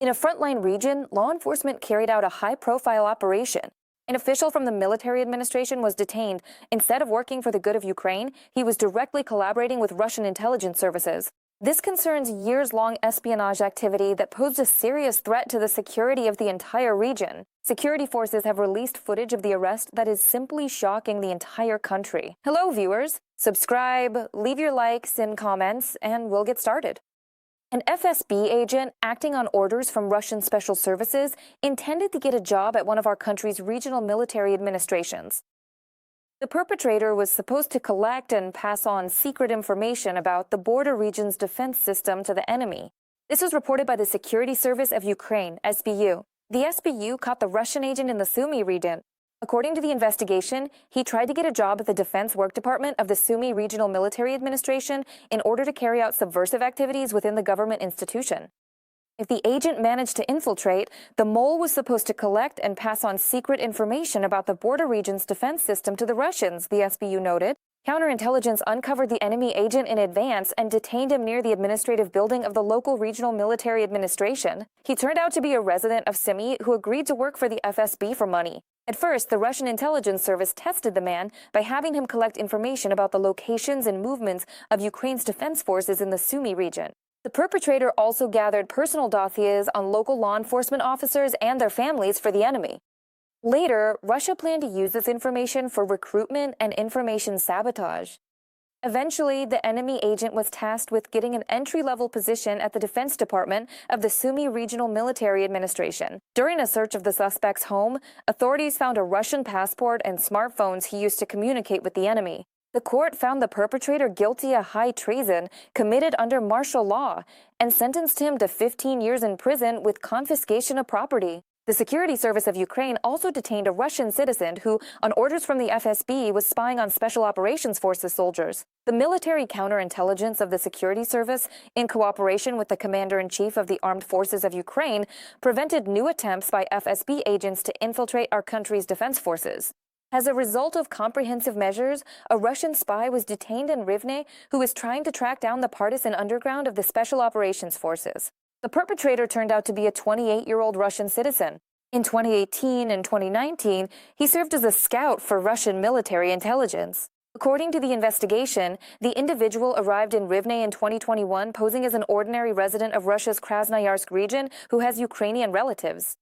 In a frontline region, law enforcement carried out a high-profile operation. An official from the military administration was detained. Instead of working for the good of Ukraine, he was directly collaborating with Russian intelligence services. This concerns years-long espionage activity that posed a serious threat to the security of the entire region. Security forces have released footage of the arrest that is simply shocking the entire country. Hello, viewers. Subscribe, leave your likes and comments, and we'll get started. An FSB agent, acting on orders from Russian special services, intended to get a job at one of our country's regional military administrations. The perpetrator was supposed to collect and pass on secret information about the border region's defense system to the enemy. This was reported by the Security Service of Ukraine, SBU. The SBU caught the Russian agent in the Sumy region. According to the investigation, he tried to get a job at the Defense Work Department of the Sumy Regional Military Administration in order to carry out subversive activities within the government institution. If the agent managed to infiltrate, the mole was supposed to collect and pass on secret information about the border region's defense system to the Russians, the SBU noted. Counterintelligence uncovered the enemy agent in advance and detained him near the administrative building of the local regional military administration. He turned out to be a resident of Sumy who agreed to work for the FSB for money. At first, the Russian intelligence service tested the man by having him collect information about the locations and movements of Ukraine's defense forces in the Sumy region. The perpetrator also gathered personal dossiers on local law enforcement officers and their families for the enemy. Later, Russia planned to use this information for recruitment and information sabotage. Eventually, the enemy agent was tasked with getting an entry-level position at the Defense Department of the Sumy Regional Military Administration. During a search of the suspect's home, authorities found a Russian passport and smartphones he used to communicate with the enemy. The court found the perpetrator guilty of high treason committed under martial law and sentenced him to 15 years in prison with confiscation of property. The Security Service of Ukraine also detained a Russian citizen who, on orders from the FSB, was spying on Special Operations Forces soldiers. The military counterintelligence of the Security Service, in cooperation with the Commander-in-Chief of the Armed Forces of Ukraine, prevented new attempts by FSB agents to infiltrate our country's defense forces. As a result of comprehensive measures, a Russian spy was detained in Rivne who was trying to track down the partisan underground of the Special Operations Forces. The perpetrator turned out to be a 28-year-old Russian citizen. In 2018 and 2019, he served as a scout for Russian military intelligence. According to the investigation, the individual arrived in Rivne in 2021 posing as an ordinary resident of Russia's Krasnoyarsk region who has Ukrainian relatives.